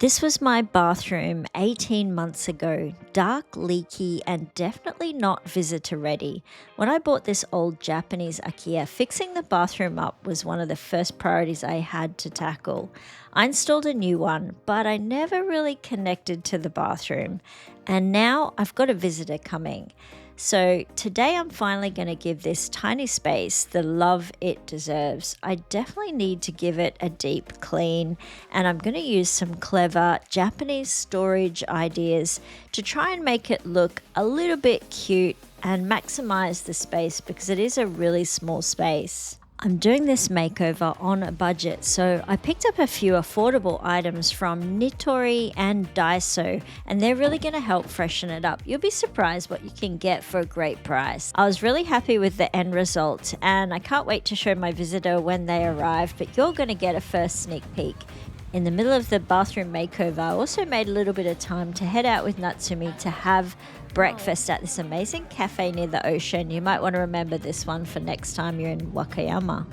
This was my bathroom 18 months ago, dark, leaky, and definitely not visitor ready. When I bought this old Japanese akiya, fixing the bathroom up was one of the first priorities I had to tackle. I installed a new one, but I never really connected to the bathroom, and now I've got a visitor coming. So today I'm finally going to give this tiny space the love it deserves. I definitely need to give it a deep clean, and I'm going to use some clever Japanese storage ideas to try and make it look a little bit cute and maximize the space because it is a really small space. I'm doing this makeover on a budget, so I picked up a few affordable items from Nitori and Daiso, and they're really going to help freshen it up. You'll be surprised what you can get for a great price. I was really happy with the end result, and I can't wait to show my visitor when they arrive, but you're going to get a first sneak peek. In the middle of the bathroom makeover, I also made a little bit of time to head out with Natsumi to have breakfast at this amazing cafe near the ocean. You might want to remember this one for next time you're in Wakayama.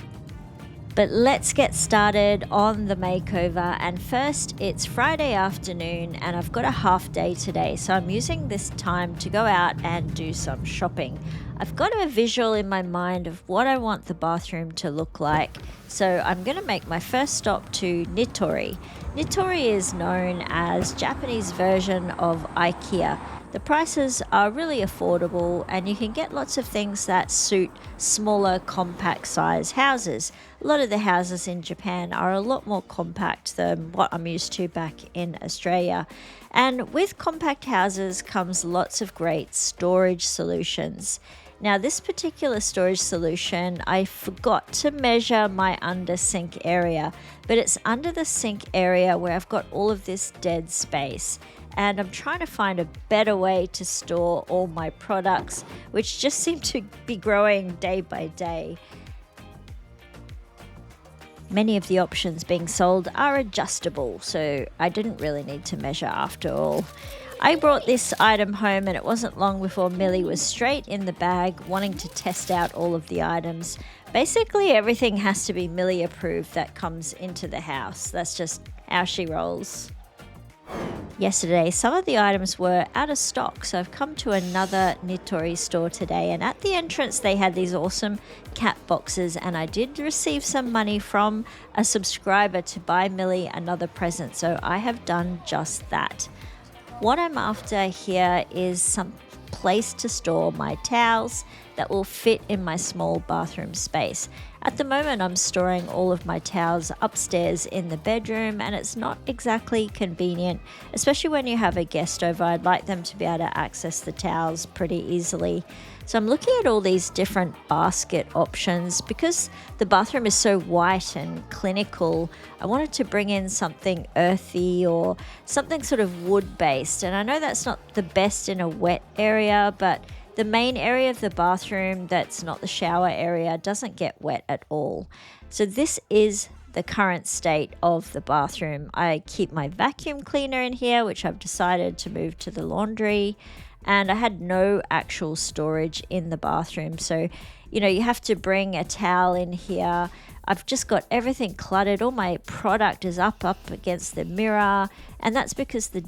But let's get started on the makeover, and first it's Friday afternoon and I've got a half day today, so I'm using this time to go out and do some shopping. I've got a visual in my mind of what I want the bathroom to look like, so I'm going to make my first stop to Nitori. Nitori is known as Japanese version of IKEA. The prices are really affordable and you can get lots of things that suit smaller, compact size houses. A lot of the houses in Japan are a lot more compact than what I'm used to back in Australia. And with compact houses comes lots of great storage solutions. Now, this particular storage solution, I forgot to measure my under sink area, but it's under the sink area where I've got all of this dead space. And I'm trying to find a better way to store all my products, which just seem to be growing day by day. Many of the options being sold are adjustable, so I didn't really need to measure after all. I brought this item home and it wasn't long before Millie was straight in the bag wanting to test out all of the items. Basically everything has to be Millie approved that comes into the house. That's just how she rolls. Yesterday, some of the items were out of stock, so I've come to another Nitori store today, and at the entrance they had these awesome cat boxes, and I did receive some money from a subscriber to buy Millie another present, so I have done just that. What I'm after here is some place to store my towels that will fit in my small bathroom space. At the moment, I'm storing all of my towels upstairs in the bedroom, and it's not exactly convenient, especially when you have a guest over. I'd like them to be able to access the towels pretty easily. So I'm looking at all these different basket options. Because the bathroom is so white and clinical, I wanted to bring in something earthy or something sort of wood-based. And I know that's not the best in a wet area, but the main area of the bathroom that's not the shower area doesn't get wet at all. So this is the current state of the bathroom. I keep my vacuum cleaner in here, which I've decided to move to the laundry. And I had no actual storage in the bathroom. So, you have to bring a towel in here. I've just got everything cluttered. All my product is up against the mirror. And that's because the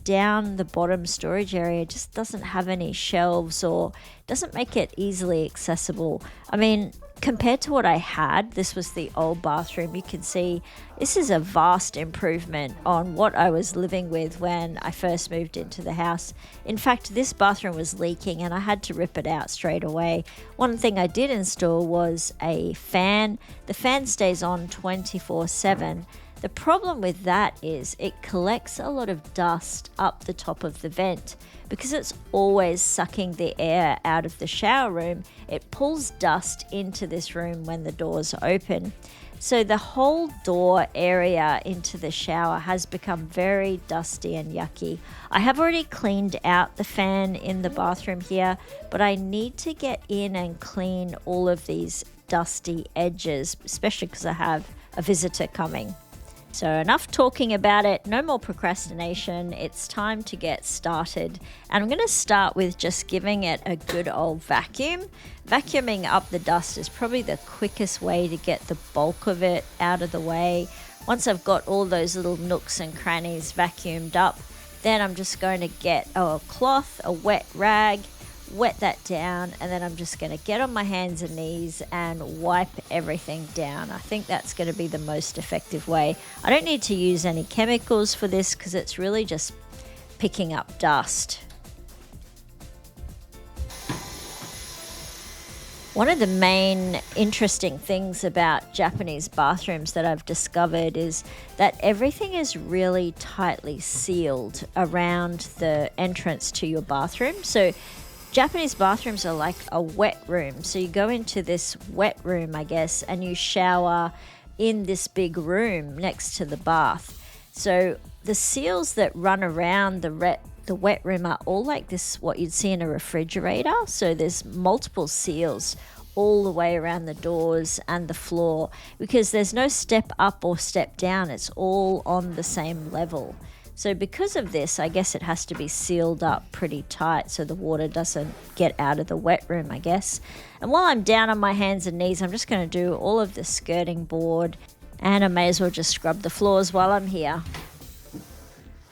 bottom storage area just doesn't have any shelves or doesn't make it easily accessible. I mean, compared to what I had, this was the old bathroom. You can see this is a vast improvement on what I was living with when I first moved into the house. In fact, this bathroom was leaking and I had to rip it out straight away. One thing I did install was a fan. The fan stays on 24/7. The problem with that is it collects a lot of dust up the top of the vent. Because it's always sucking the air out of the shower room, it pulls dust into this room when the doors are open. So the whole door area into the shower has become very dusty and yucky. I have already cleaned out the fan in the bathroom here, but I need to get in and clean all of these dusty edges, especially because I have a visitor coming. So enough talking about it, no more procrastination, it's time to get started. And I'm going to start with just giving it a good old vacuum. Vacuuming up the dust is probably the quickest way to get the bulk of it out of the way. Once I've got all those little nooks and crannies vacuumed up, then I'm just going to get a cloth, a wet rag, wet that down, and then I'm just going to get on my hands and knees and wipe everything down. I think that's going to be the most effective way. I don't need to use any chemicals for this because it's really just picking up dust. One of the main interesting things about Japanese bathrooms that I've discovered is that everything is really tightly sealed around the entrance to your bathroom. So Japanese bathrooms are like a wet room. So you go into this wet room, I guess, and you shower in this big room next to the bath. So the seals that run around the wet room are all like this, what you'd see in a refrigerator. So there's multiple seals all the way around the doors and the floor because there's no step up or step down. It's all on the same level. So because of this, I guess it has to be sealed up pretty tight so the water doesn't get out of the wet room, I guess. And while I'm down on my hands and knees, I'm just going to do all of the skirting board, and I may as well just scrub the floors while I'm here.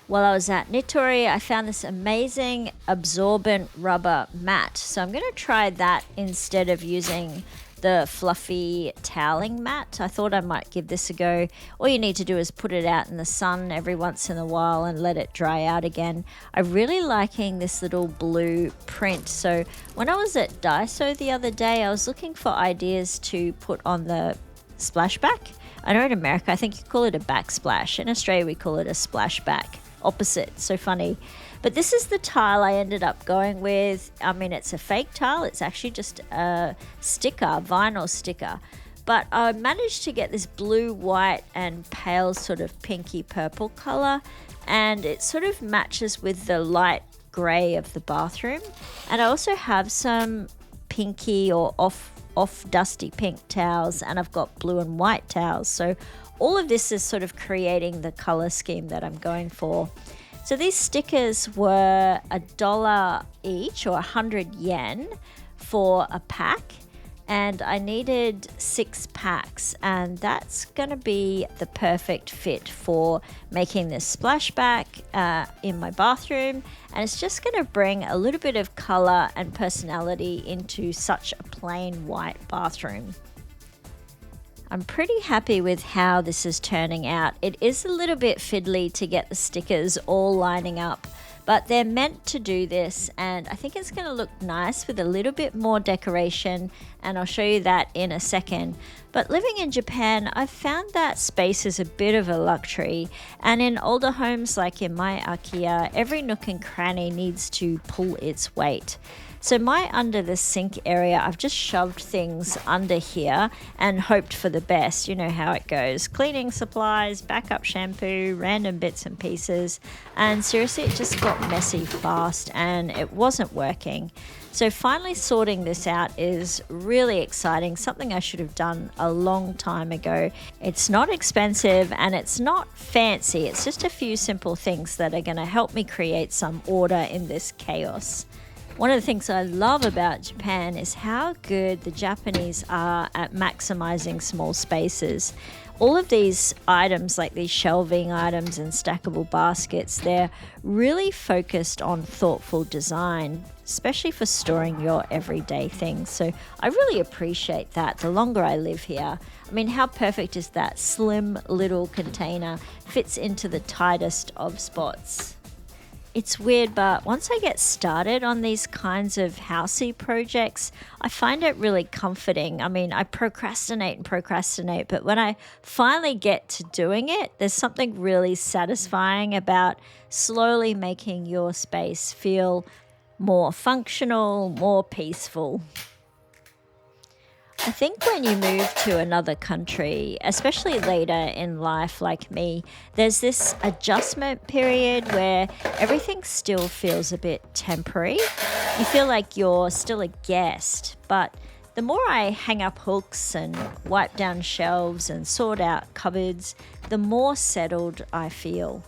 While I was at Nitori, I found this amazing absorbent rubber mat. So I'm going to try that instead of using the fluffy toweling mat. I thought I might give this a go. All you need to do is put it out in the sun every once in a while and let it dry out again. I'm really liking this little blue print. So when I was at Daiso the other day, I was looking for ideas to put on the splashback. I know in America, I think you call it a backsplash. In Australia, we call it a splashback. Opposite, so funny. But this is the tile I ended up going with. I mean, it's a fake tile. It's actually just a sticker, vinyl sticker. But I managed to get this blue, white, and pale sort of pinky purple color. And it sort of matches with the light gray of the bathroom. And I also have some pinky or off dusty pink towels. And I've got blue and white towels. So all of this is sort of creating the color scheme that I'm going for. So these stickers were $1 each, or 100 yen for a pack, and I needed 6 packs, and that's going to be the perfect fit for making this splashback in my bathroom, and it's just going to bring a little bit of color and personality into such a plain white bathroom. I'm pretty happy with how this is turning out. It is a little bit fiddly to get the stickers all lining up, but they're meant to do this, and I think it's going to look nice with a little bit more decoration, and I'll show you that in a second. But living in Japan, I've found that space is a bit of a luxury, and in older homes like in my akiya, every nook and cranny needs to pull its weight. So my under the sink area, I've just shoved things under here and hoped for the best. You know how it goes. Cleaning supplies, backup shampoo, random bits and pieces. And seriously, it just got messy fast and it wasn't working. So finally sorting this out is really exciting, something I should have done a long time ago. It's not expensive and it's not fancy. It's just a few simple things that are going to help me create some order in this chaos. One of the things I love about Japan is how good the Japanese are at maximizing small spaces. All of these items, like these shelving items and stackable baskets, they're really focused on thoughtful design, especially for storing your everyday things. So I really appreciate that the longer I live here. I mean, how perfect is that? Slim little container, fits into the tightest of spots. It's weird, but once I get started on these kinds of housey projects, I find it really comforting. I mean, I procrastinate, but when I finally get to doing it, there's something really satisfying about slowly making your space feel more functional, more peaceful. I think when you move to another country, especially later in life like me, there's this adjustment period where everything still feels a bit temporary. You feel like you're still a guest, but the more I hang up hooks and wipe down shelves and sort out cupboards, the more settled I feel.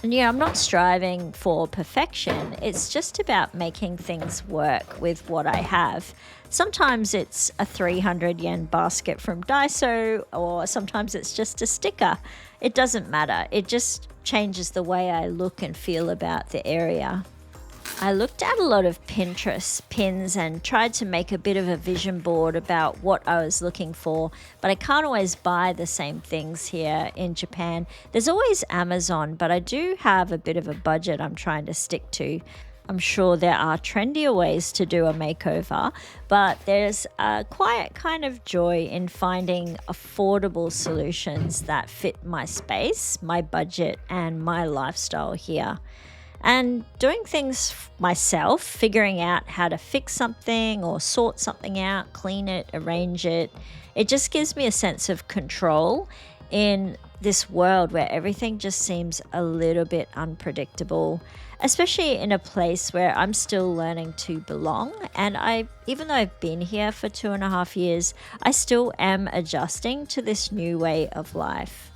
And I'm not striving for perfection. It's just about making things work with what I have. Sometimes it's a 300 yen basket from Daiso, or sometimes it's just a sticker. It doesn't matter. It just changes the way I look and feel about the area. I looked at a lot of Pinterest pins and tried to make a bit of a vision board about what I was looking for, but I can't always buy the same things here in Japan. There's always Amazon, but I do have a bit of a budget I'm trying to stick to. I'm sure there are trendier ways to do a makeover, but there's a quiet kind of joy in finding affordable solutions that fit my space, my budget, and my lifestyle here. And doing things myself, figuring out how to fix something or sort something out, clean it, arrange it, it just gives me a sense of control in this world where everything just seems a little bit unpredictable, especially in a place where I'm still learning to belong. And even though I've been here for 2.5 years, I still am adjusting to this new way of life.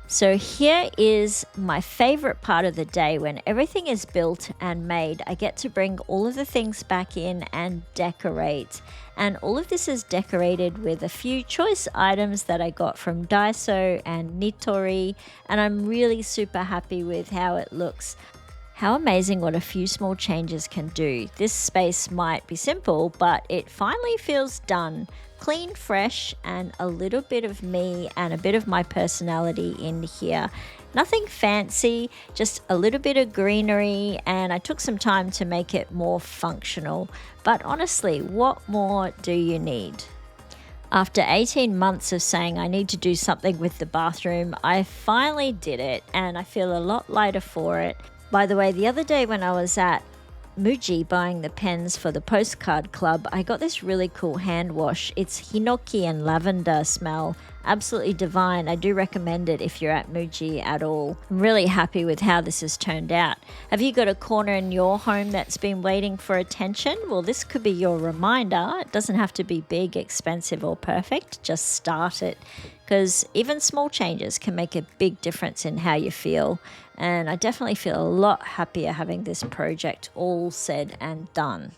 So here is my favorite part of the day. When everything is built and made, I get to bring all of the things back in and decorate. And all of this is decorated with a few choice items that I got from Daiso and Nitori, and I'm really super happy with how it looks. How amazing what a few small changes can do. This space might be simple, but it finally feels done. Clean, fresh, and a little bit of me and a bit of my personality in here. Nothing fancy, just a little bit of greenery, and I took some time to make it more functional. But honestly, what more do you need? After 18 months of saying I need to do something with the bathroom, I finally did it, and I feel a lot lighter for it. By the way, the other day when I was at Muji buying the pens for the postcard club, I got this really cool hand wash. It's hinoki and lavender smell. Absolutely divine. I do recommend it if you're at Muji at all. I'm really happy with how this has turned out. Have you got a corner in your home that's been waiting for attention? Well, this could be your reminder. It doesn't have to be big, expensive, or perfect. Just start it, because even small changes can make a big difference in how you feel. And I definitely feel a lot happier having this project all said and done.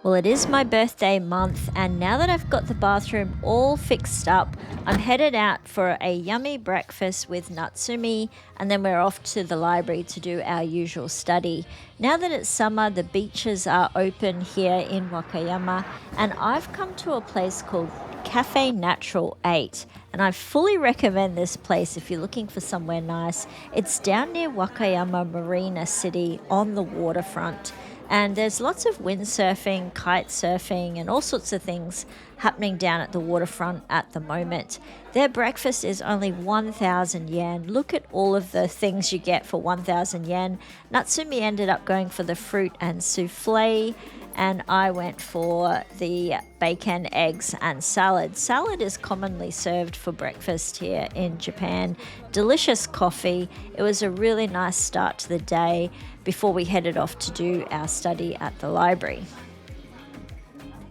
Well, it is my birthday month, and now that I've got the bathroom all fixed up, I'm headed out for a yummy breakfast with Natsumi, and then we're off to the library to do our usual study. Now that it's summer, the beaches are open here in Wakayama, and I've come to a place called Cafe Natural 8, and I fully recommend this place if you're looking for somewhere nice. It's down near Wakayama Marina City on the waterfront. And there's lots of windsurfing, kite surfing, and all sorts of things happening down at the waterfront at the moment. Their breakfast is only 1,000 yen. Look at all of the things you get for 1,000 yen. Natsumi ended up going for the fruit and souffle, and I went for the bacon, eggs, and salad. Salad is commonly served for breakfast here in Japan. Delicious coffee. It was a really nice start to the day before we headed off to do our study at the library.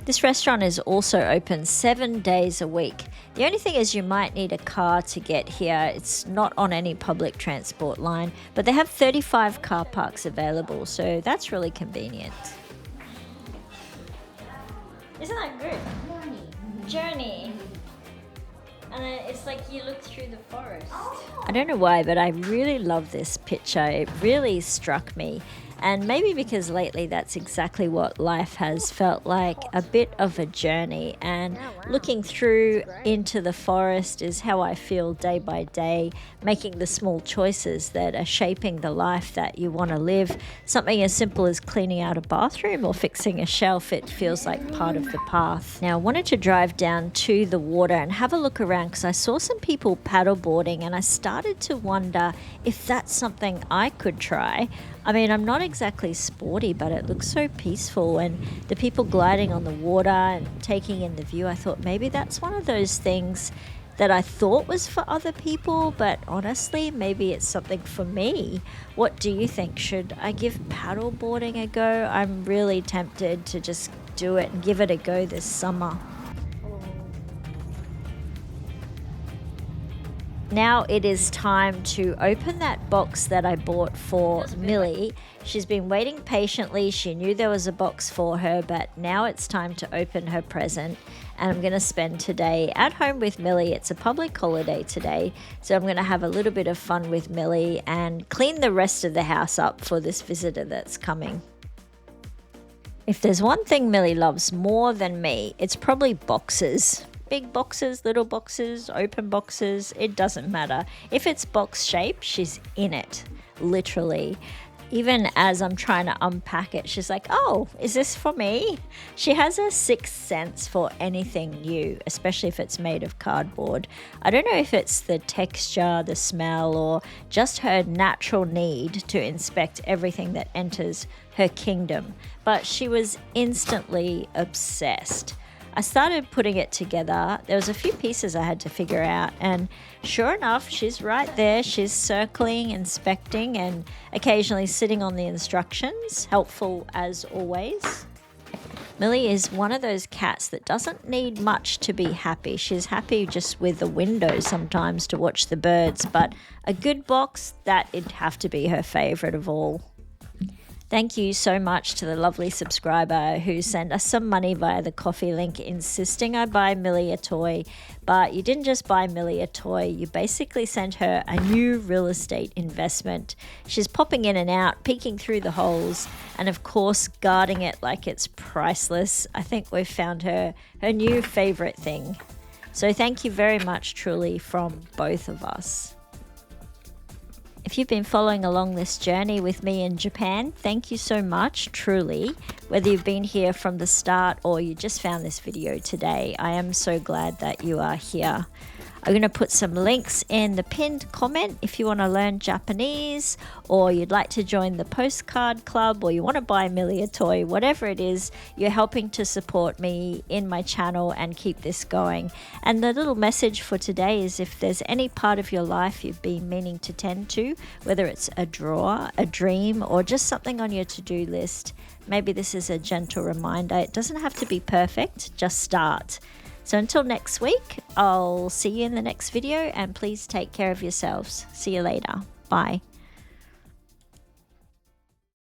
This restaurant is also open 7 days a week. The only thing is you might need a car to get here. It's not on any public transport line, but they have 35 car parks available, so that's really convenient. Isn't that good? Journey. And it's like you look through the forest. I don't know why, but I really love this picture. It really struck me. And maybe because lately that's exactly what life has felt like, a bit of a journey. And looking through into the forest is how I feel day by day, making the small choices that are shaping the life that you want to live. Something as simple as cleaning out a bathroom or fixing a shelf, it feels like part of the path. Now, I wanted to drive down to the water and have a look around because I saw some people paddleboarding, and I started to wonder if that's something I could try. I mean, I'm not exactly sporty, but it looks so peaceful, and the people gliding on the water and taking in the view, I thought maybe that's one of those things that I thought was for other people, but honestly, maybe it's something for me. What do you think? Should I give paddleboarding a go? I'm really tempted to just do it and give it a go this summer. Now it is time to open that box that I bought for Millie. She's been waiting patiently. She knew there was a box for her, but now it's time to open her present. And I'm going to spend today at home with Millie. It's a public holiday today, so I'm going to have a little bit of fun with Millie and clean the rest of the house up for this visitor that's coming. If there's one thing Millie loves more than me, it's probably boxes. Big boxes, little boxes, open boxes, it doesn't matter. If it's box shaped, she's in it, literally. Even as I'm trying to unpack it, she's like, oh, is this for me? She has a sixth sense for anything new, especially if it's made of cardboard. I don't know if it's the texture, the smell, or just her natural need to inspect everything that enters her kingdom, but she was instantly obsessed. I started putting it together. There was a few pieces I had to figure out, and sure enough, she's right there. She's circling, inspecting, and occasionally sitting on the instructions, helpful as always. Millie is one of those cats that doesn't need much to be happy. She's happy just with the window sometimes to watch the birds, but a good box, that'd have to be her favorite of all. Thank you so much to the lovely subscriber who sent us some money via the coffee link, insisting I buy Millie a toy. But you didn't just buy Millie a toy, you basically sent her a new real estate investment. She's popping in and out, peeking through the holes, and of course guarding it like it's priceless. I think we've found her new favorite thing. So thank you very much, truly, from both of us. If you've been following along this journey with me in Japan, thank you so much, truly. Whether you've been here from the start or you just found this video today, I am so glad that you are here. I'm going to put some links in the pinned comment if you want to learn Japanese, or you'd like to join the postcard club, or you want to buy Millie a toy, whatever it is, you're helping to support me in my channel and keep this going. And the little message for today is, if there's any part of your life you've been meaning to tend to, whether it's a drawer, a dream, or just something on your to-do list, maybe this is a gentle reminder. It doesn't have to be perfect, just start. So until next week, I'll see you in the next video, and please take care of yourselves. See you later. Bye.